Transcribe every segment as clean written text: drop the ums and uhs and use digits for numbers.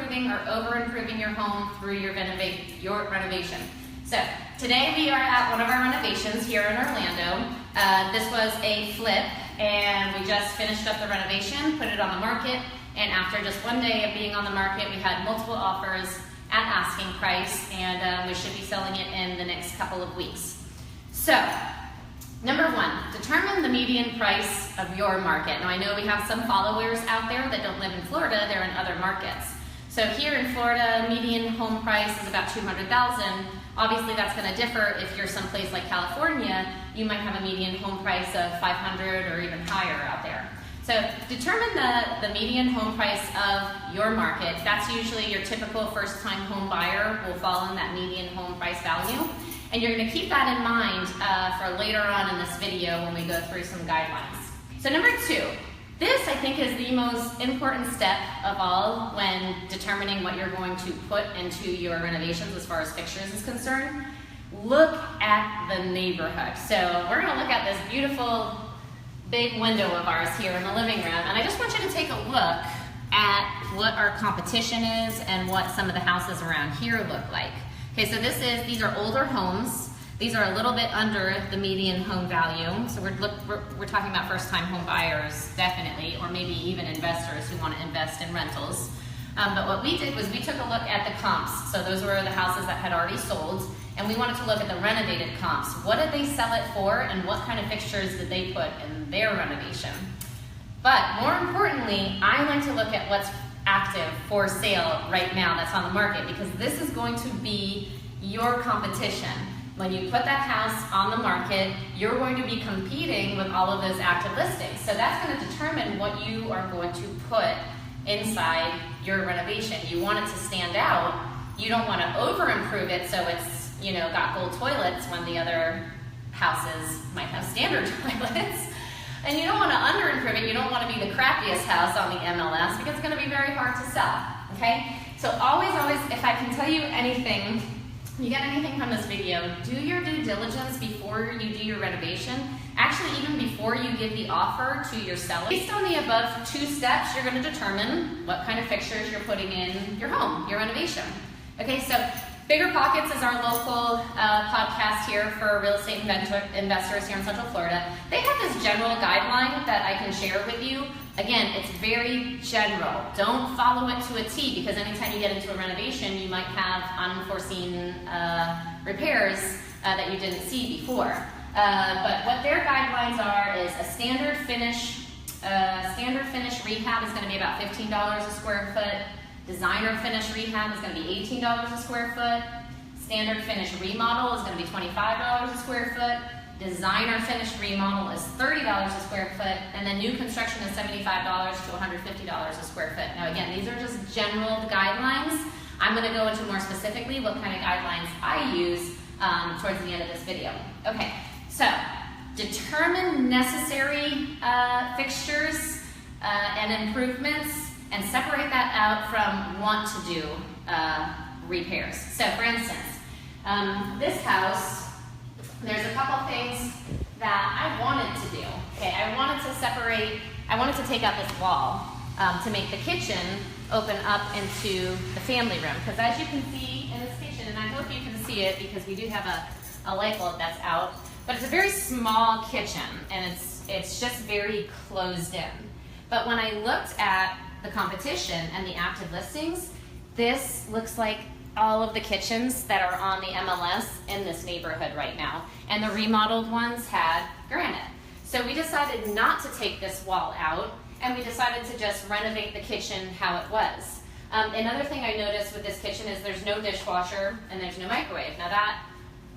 improving or over improving your home through your renovation. So today we are at one of our renovations here in Orlando. This was a flip, and we just finished up the renovation, put it on the market, and after just one day of being on the market, we had multiple offers at asking price, and we should be selling it in the next couple of weeks. So, number one, determine the median price of your market. Now I know we have some followers out there that don't live in Florida, they're in other markets. So here in Florida, median home price is about $200,000. Obviously that's going to differ if you're someplace like California, you might have a median home price of $500,000 or even higher out there. So determine the median home price of your market. That's usually your typical first-time home buyer will fall in that median home price value. And you're going to keep that in mind for later on in this video when we go through some guidelines. So number two, this I think is the most important step of all when determining what you're going to put into your renovations as far as fixtures is concerned. Look at the neighborhood. So we're going to look at this beautiful big window of ours here in the living room, and I just want you to take a look at what our competition is and what some of the houses around here look like. Okay, so these are older homes. These are a little bit under the median home value. So we're talking about first-time home buyers, definitely, or maybe even investors who want to invest in rentals. But what we did was we took a look at the comps. So those were the houses that had already sold, and we wanted to look at the renovated comps. What did they sell it for, and what kind of fixtures did they put in their renovation? But more importantly, I like to look at what's active for sale right now that's on the market, because this is going to be your competition. When you put that house on the market, you're going to be competing with all of those active listings. So that's going to determine what you are going to put inside your renovation. You want it to stand out. You don't want to over improve it so it's, you know, got gold toilets when the other houses might have standard toilets. And you don't want to under improve it. You don't want to be the crappiest house on the MLS because it's going to be very hard to sell, okay? So always, if I can tell you anything, you get anything from this video, do your due diligence before you do your renovation. Actually, even before you give the offer to your seller. Based on the above two steps, you're going to determine what kind of fixtures you're putting in your home, your renovation. Okay, so Bigger Pockets is our local podcast here for real estate investors here in Central Florida. They have this general guideline that I can share with you. Again, it's very general. Don't follow it to a T, because anytime you get into a renovation, you might have unforeseen repairs that you didn't see before. But what their guidelines are is a standard finish rehab is going to be about $15 a square foot. Designer finish rehab is going to be $18 a square foot. Standard finish remodel is going to be $25 a square foot. Designer finish remodel is $30 a square foot. And then new construction is $75 to $150 a square foot. Now again, these are just general guidelines. I'm going to go into more specifically what kind of guidelines I use towards the end of this video. Okay, so determine necessary fixtures and improvements, and separate that out from want to do repairs. So for instance, this house, there's a couple things that I wanted to do. Okay, I wanted to take out this wall to make the kitchen open up into the family room. Because as you can see in this kitchen, and I hope you can see it because we do have a light bulb that's out, but it's a very small kitchen and it's just very closed in. But when I looked at the competition and the active listings, this looks like all of the kitchens that are on the MLS in this neighborhood right now. And the remodeled ones had granite. So we decided not to take this wall out, and we decided to just renovate the kitchen how it was. Another thing I noticed with this kitchen is there's no dishwasher and there's no microwave. Now that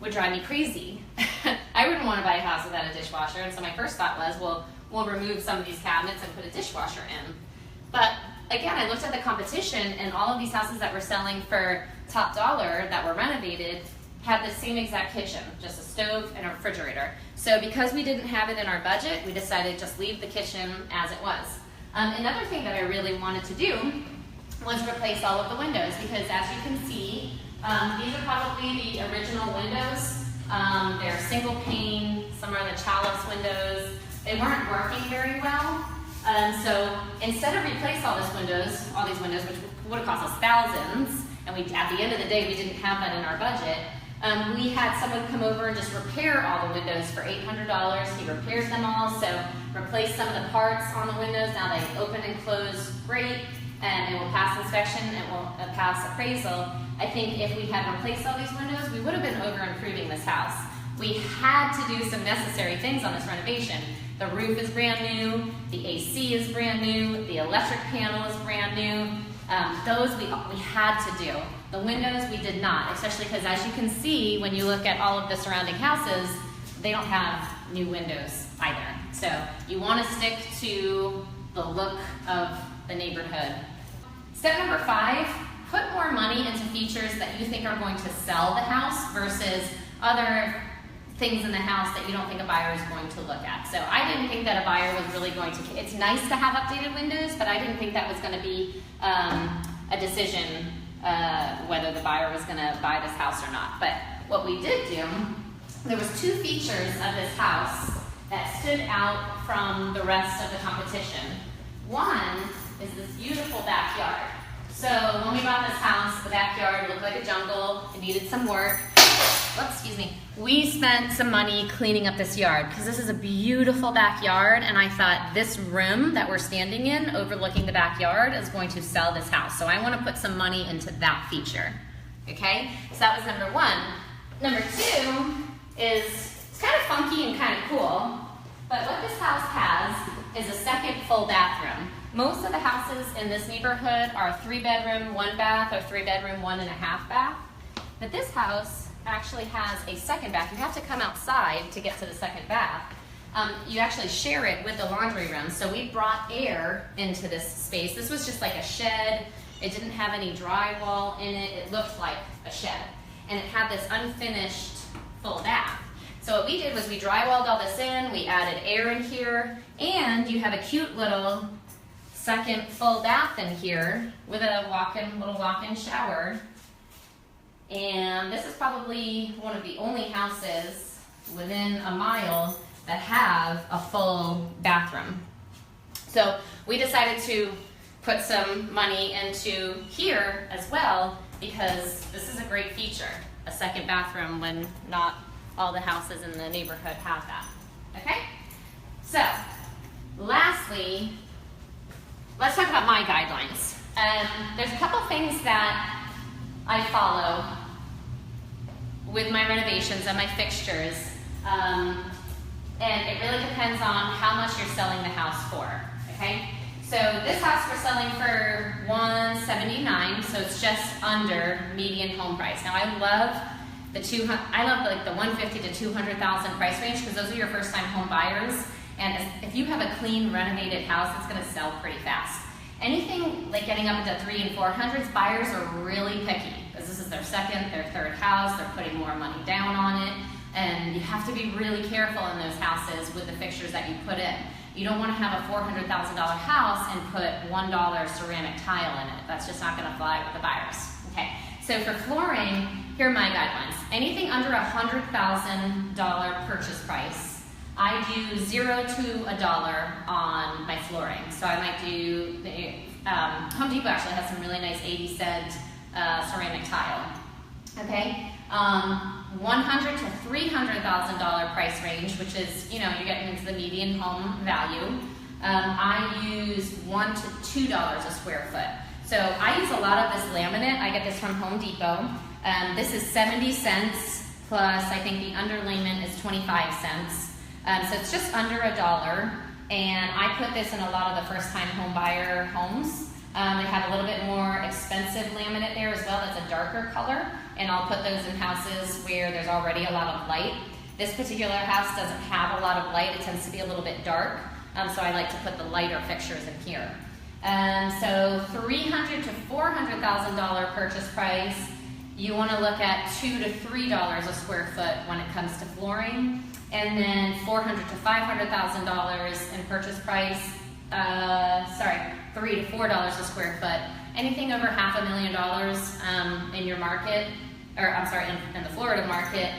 would drive me crazy. I wouldn't want to buy a house without a dishwasher, and so my first thought was, well, we'll remove some of these cabinets and put a dishwasher in. But again, I looked at the competition, and all of these houses that were selling for top dollar that were renovated had the same exact kitchen, just a stove and a refrigerator. So because we didn't have it in our budget, we decided just leave the kitchen as it was. Another thing that I really wanted to do was replace all of the windows, because as you can see, these are probably the original windows. They're single pane, some are the chalice windows. They weren't working very well. So instead of replace all these windows, would have cost us thousands, and at the end of the day, we didn't have that in our budget. We had someone come over and just repair all the windows for $800. He repairs them all, so replace some of the parts on the windows. Now they open and close great, and it will pass inspection, it will pass appraisal. I think if we had replaced all these windows, we would have been over improving this house. We had to do some necessary things on this renovation. The roof is brand new, the AC is brand new, the electric panel is brand new. Those we had to do. The windows we did not, especially because as you can see, when you look at all of the surrounding houses, they don't have new windows either. So you want to stick to the look of the neighborhood. Step number 5, put more money into features that you think are going to sell the house versus other things in the house that you don't think a buyer is going to look at. So I didn't think that a buyer was really going to, it's nice to have updated windows, but I didn't think that was going to be a decision whether the buyer was going to buy this house or not. But what we did do, there was 2 features of this house that stood out from the rest of the competition. One is this beautiful backyard. So when we bought this house, the backyard looked like a jungle. It needed some work. Oops, excuse me. We spent some money cleaning up this yard because this is a beautiful backyard, and I thought this room that we're standing in overlooking the backyard is going to sell this house. So I want to put some money into that feature. Okay, so that was number 1. Number 2 is, it's kind of funky and kind of cool, but what this house has is a second full bathroom. Most of the houses in this neighborhood are 3-bedroom, 1 bath, or 3-bedroom, 1.5 bath. But this house actually has a second bath. You have to come outside to get to the second bath. You actually share it with the laundry room. So we brought air into this space. This was just like a shed. It didn't have any drywall in it. It looked like a shed. And it had this unfinished full bath. So what we did was we drywalled all this in, we added air in here, and you have a cute little second full bath in here with a little walk-in shower. And this is probably one of the only houses within a mile that have a full bathroom. So we decided to put some money into here as well because this is a great feature, a second bathroom when not all the houses in the neighborhood have that. Okay? So, lastly, let's talk about my guidelines. There's a couple things that I follow with my renovations and my fixtures, and it really depends on how much you're selling the house for, okay? So this house we're selling for $179, so it's just under median home price. Now I love like the $150,000 to $200,000 price range because those are your first-time home buyers, and if you have a clean, renovated house, it's going to sell pretty fast. Anything like getting up into 300s and 400s, buyers are really picky because this is their second, their third house. They're putting more money down on it, and you have to be really careful in those houses with the fixtures that you put in. You don't want to have a $400,000 house and put $1 ceramic tile in it. That's just not going to fly with the buyers. Okay, so for flooring, here are my guidelines. Anything under $100,000 purchase price, I do $0 to $1 on my flooring. So I might do, Home Depot actually has some really nice 80-cent ceramic tile. Okay, $100,000 to $300,000 price range, which is, you're getting into the median home value. I use $1 to $2 a square foot. So I use a lot of this laminate. I get this from Home Depot. This is 70 cents plus I think the underlayment is 25 cents. So it's just under $1, and I put this in a lot of the first-time home buyer homes. I have a little bit more expensive laminate there as well. That's a darker color, and I'll put those in houses where there's already a lot of light. This particular house doesn't have a lot of light. It tends to be a little bit dark, so I like to put the lighter fixtures in here. So $300,000 to $400,000 purchase price. You want to look at $2 to $3 a square foot when it comes to flooring. And then $400,000 to $500,000 in purchase price, $3 to $4 a square foot. Anything over $500,000 in your market, in the Florida market,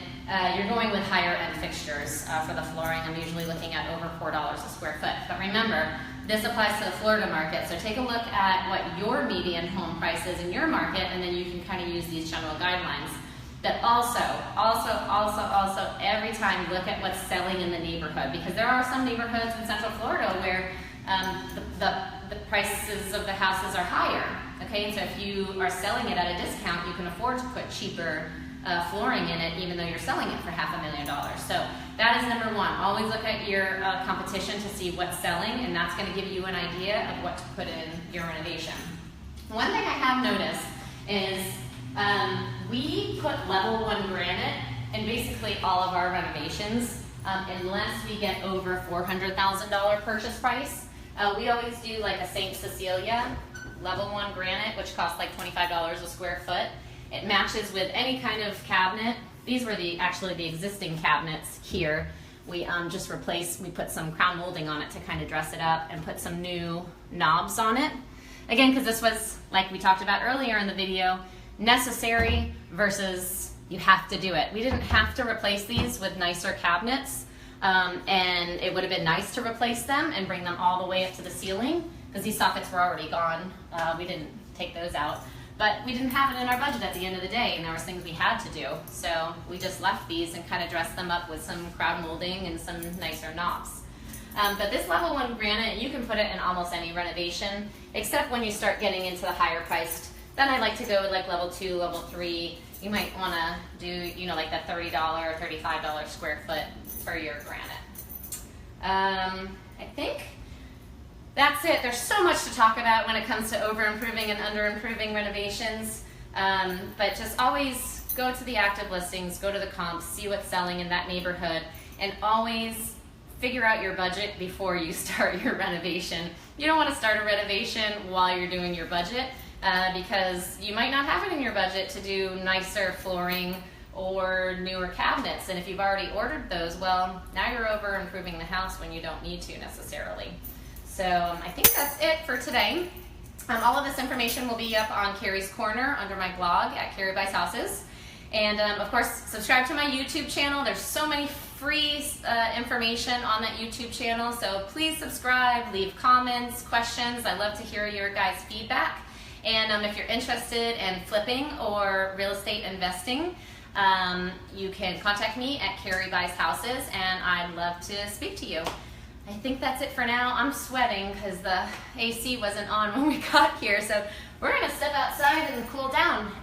you're going with higher end fixtures for the flooring. I'm usually looking at over $4 a square foot. But remember, this applies to the Florida market. So take a look at what your median home price is in your market, and then you can kind of use these general guidelines. But also, every time look at what's selling in the neighborhood, because there are some neighborhoods in Central Florida where the prices of the houses are higher. Okay, and so if you are selling it at a discount, you can afford to put cheaper flooring in it, even though you're selling it for $500,000. So that is number one. Always look at your competition to see what's selling, and that's going to give you an idea of what to put in your renovation. One thing I have noticed is we put level 1 granite in basically all of our renovations, unless we get over $400,000 purchase price. We always do like a St. Cecilia level 1 granite, which costs like $25 a square foot. It matches with any kind of cabinet. These were actually the existing cabinets here. We just replaced, we put some crown molding on it to kind of dress it up and put some new knobs on it. Again, because this was, like we talked about earlier in the video, necessary versus you have to do it. We didn't have to replace these with nicer cabinets, and it would have been nice to replace them and bring them all the way up to the ceiling, because these sockets were already gone. We didn't take those out. But we didn't have it in our budget at the end of the day, and there was things we had to do. So we just left these and kind of dressed them up with some crown molding and some nicer knobs. But this level 1 granite, you can put it in almost any renovation, except when you start getting into the higher priced. Then I like to go with like level 2, level 3. You might want to do, you know, like that $30 or $35 square foot for your granite. I think that's it. There's so much to talk about when it comes to over-improving and under-improving renovations. But just always go to the active listings, go to the comps, see what's selling in that neighborhood, and always figure out your budget before you start your renovation. You don't want to start a renovation while you're doing your budget, because you might not have it in your budget to do nicer flooring or newer cabinets. And if you've already ordered those, well, now you're over-improving the house when you don't need to necessarily. So I think that's it for today. All of this information will be up on Carrie's Corner under my blog at Carrie Buys Houses. And of course, subscribe to my YouTube channel. There's so many free information on that YouTube channel. So please subscribe, leave comments, questions. I love to hear your guys' feedback. And if you're interested in flipping or real estate investing, you can contact me at Carrie Buys Houses, and I'd love to speak to you. I think that's it for now. I'm sweating because the AC wasn't on when we got here, so we're gonna step outside and cool down.